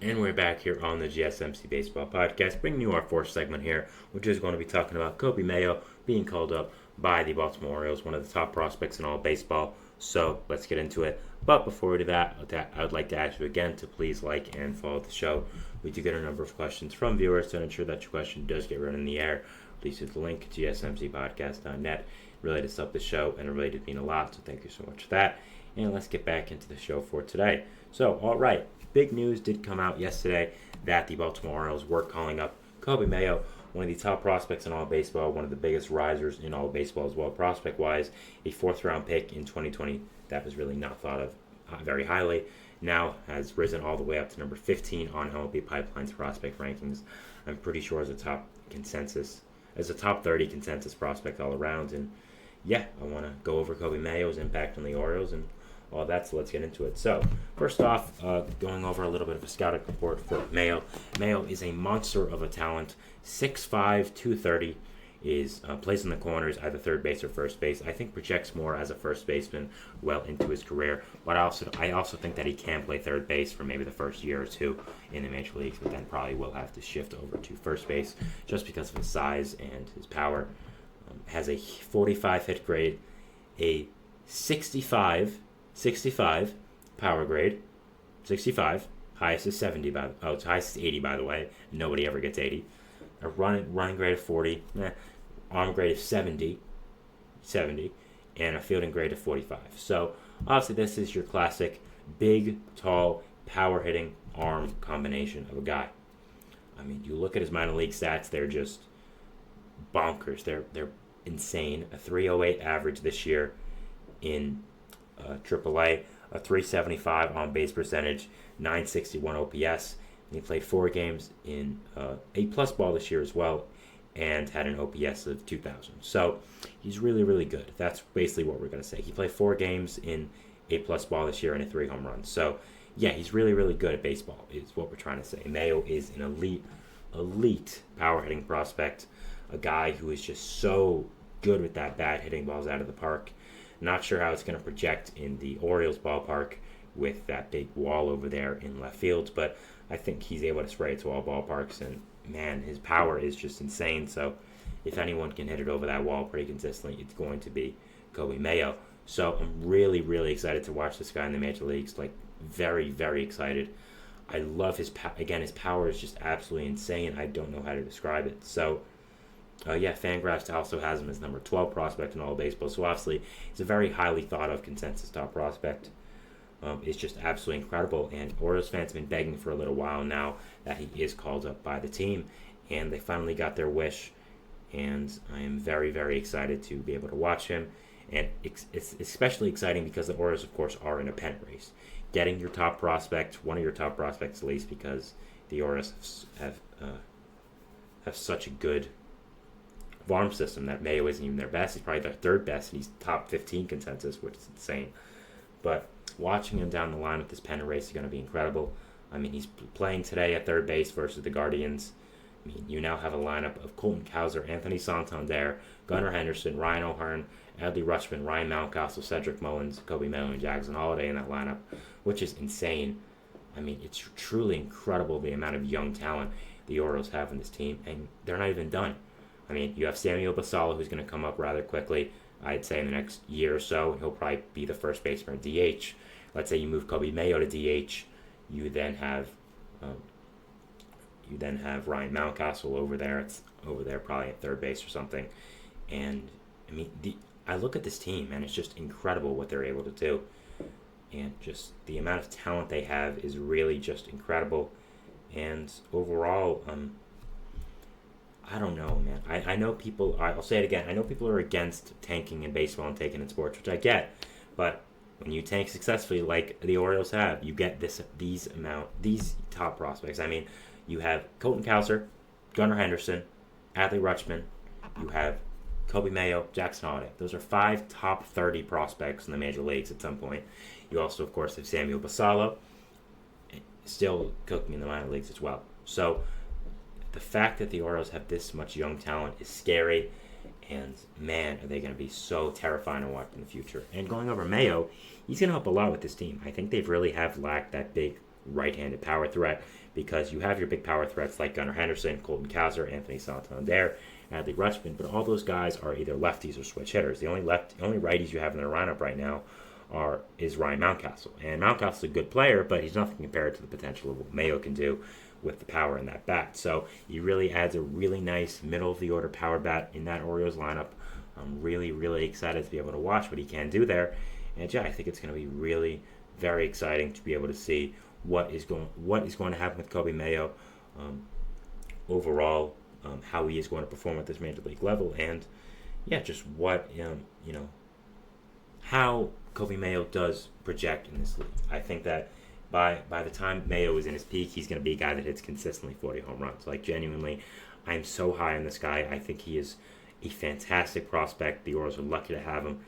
And we're back here on the GSMC Baseball Podcast, bringing you our fourth segment here, which is going to be talking about Coby Mayo being called up by the Baltimore Orioles, one of the top prospects in all of baseball. So let's get into it. But before we do that, I would like to ask you again to please like and follow the show. We do get a number of questions from viewers to ensure that your question does get run in the air. Please use the link, gsmcpodcast.net. It really does help the show, and it really did mean a lot, so thank you so much for that. And let's get back into the show for today. So, all right. Big news did come out yesterday that the Baltimore Orioles were calling up Coby Mayo, one of the top prospects in all of baseball, one of the biggest risers in all of baseball as well, prospect-wise, a fourth-round pick in 2020 that was really not thought of very highly, now has risen all the way up to number 15 on MLB Pipeline's prospect rankings. I'm pretty sure as a top 30 consensus prospect all around. And yeah, I want to go over Coby Mayo's impact on the Orioles and all that, so let's get into it. So, first off, going over a little bit of a scouting report for Mayo. Mayo is a monster of a talent, 6'5", 230, plays in the corners, either third base or first base. I think projects more as a first baseman well into his career, but I also think that he can play third base for maybe the first year or two in the major leagues, but then probably will have to shift over to first base just because of his size and his power. Has a 45 hit grade, a 65 power grade, 65. Highest is 70. It's highest is 80, by the way. Nobody ever gets 80. A running grade of 40. Arm grade of 70, and a fielding grade of 45. So obviously this is your classic big, tall, power hitting arm combination of a guy. I mean, you look at his minor league stats; they're just bonkers. They're insane. A 308 average this year in AAA, a 375 on base percentage, 961 OPS. And he played 4 games in A+ ball this year as well, and had an OPS of 2,000. So he's really, really good. That's basically what we're going to say. He played 4 games in A+ ball this year and 3 home runs. So yeah, he's really, really good at baseball is what we're trying to say. Mayo is an elite power hitting prospect, a guy who is just so good with that bat, hitting balls out of the park. Not sure how it's going to project in the Orioles ballpark with that big wall over there in left field, but I think he's able to spray it to all ballparks, and man, his power is just insane. So if anyone can hit it over that wall pretty consistently, it's going to be Coby Mayo. So I'm really, really excited to watch this guy in the major leagues. Like, very, very excited. I love his power is just absolutely insane. I don't know how to describe it. So Fangraphs also has him as number 12 prospect in all of baseball. So obviously, he's a very highly thought of consensus top prospect. It's just absolutely incredible. And Orioles fans have been begging for a little while now that he is called up by the team. And they finally got their wish. And I am very, very excited to be able to watch him. And it's especially exciting because the Orioles, of course, are in a pennant race. Getting your top prospect, one of your top prospects at least, because the Orioles have such a good farm system that Mayo isn't even their best. He's probably their third best, and he's top 15 consensus, which is insane. But watching him down the line with this pennant race is going to be incredible. I mean, he's playing today at third base versus the Guardians. I mean, you now have a lineup of Colton Cowser, Anthony Santander, Gunnar Henderson, Ryan O'Hearn, Adley Rutschman, Ryan Mountcastle, Cedric Mullins, Coby Mayo, and Jackson Holliday in that lineup, which is insane. I mean, it's truly incredible the amount of young talent the Orioles have in this team, and they're not even done. I mean, you have Samuel Basallo, who's going to come up rather quickly. I'd say in the next year or so, he'll probably be the first baseman at DH. Let's say you move Coby Mayo to DH, you then have Ryan Mountcastle over there. It's over there probably at third base or something. And I mean, I look at this team, and it's just incredible what they're able to do. And just the amount of talent they have is really just incredible. And overall, I don't know, man. I know people, I'll say it again, I know people are against tanking in baseball and taking in sports, which I get. But when you tank successfully like the Orioles have, you get these top prospects. I mean, you have Colton Cowser, Gunnar Henderson, Adley Rutschman, you have Coby Mayo, Jackson Holliday. Those are 5 top 30 prospects in the major leagues at some point. You also, of course, have Samuel Basallo, still cooking in the minor leagues as well. So the fact that the Orioles have this much young talent is scary, and man, are they going to be so terrifying to watch in the future. And going over Mayo, he's going to help a lot with this team. I think they really have lacked that big right-handed power threat, because you have your big power threats like Gunnar Henderson, Colton Cowser, Anthony Santander, Adley Rutschman, but all those guys are either lefties or switch hitters. The only righties you have in the lineup right now is Ryan Mountcastle. And Mountcastle's a good player, but he's nothing compared to the potential of what Mayo can do with the power in that bat. So he really adds a really nice middle-of-the-order power bat in that Orioles lineup. I'm really, really excited to be able to watch what he can do there. And yeah, I think it's going to be really very exciting to be able to see what is going to happen with Coby Mayo overall, how he is going to perform at this major league level, and yeah, just what how Coby Mayo does project in this league. I think that by the time Mayo is in his peak, he's going to be a guy that hits consistently 40 home runs. Like, genuinely, I'm so high on this guy. I think he is a fantastic prospect. The Orioles are lucky to have him.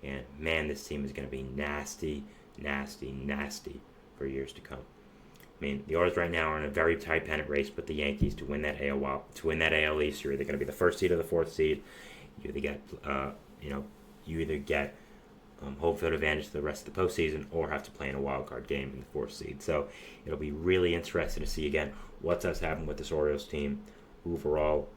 And, man, this team is going to be nasty, nasty, nasty for years to come. I mean, the Orioles right now are in a very tight pennant race with the Yankees to win that AL East. You're either going to be the first seed or the fourth seed. You either get home field advantage to the rest of the postseason, or have to play in a wild card game in the fourth seed. So it'll be really interesting to see again what does happen with this Orioles team overall.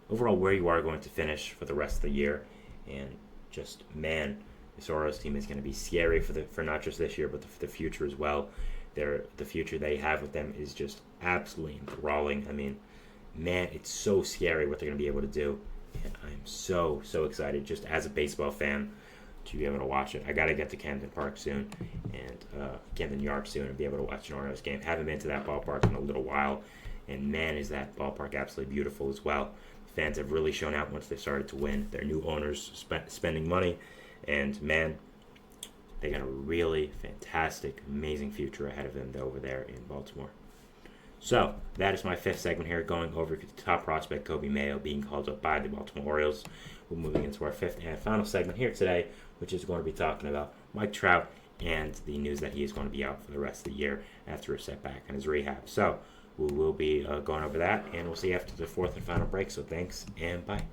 Overall where you are going to finish for the rest of the year, and just, man, this Orioles team is going to be scary for not just this year, but for the future as well. The future they have with them is just absolutely enthralling. I mean, man, it's so scary what they're going to be able to do. And I'm so, so excited just as a baseball fan to be able to watch it. I got to get to Camden Park soon, and Camden Yards soon, and be able to watch an Orioles game. Haven't been to that ballpark in a little while, and man, is that ballpark absolutely beautiful as well. Fans have really shown out once they started to win. Their new owners spending money, and man, they got a really fantastic, amazing future ahead of them over there in Baltimore. So, that is my fifth segment here, going over the top prospect Coby Mayo being called up by the Baltimore Orioles. We're moving into our fifth and final segment here today, which is going to be talking about Mike Trout and the news that he is going to be out for the rest of the year after a setback in his rehab. So, we will be going over that, and we'll see you after the fourth and final break. So, thanks, and bye.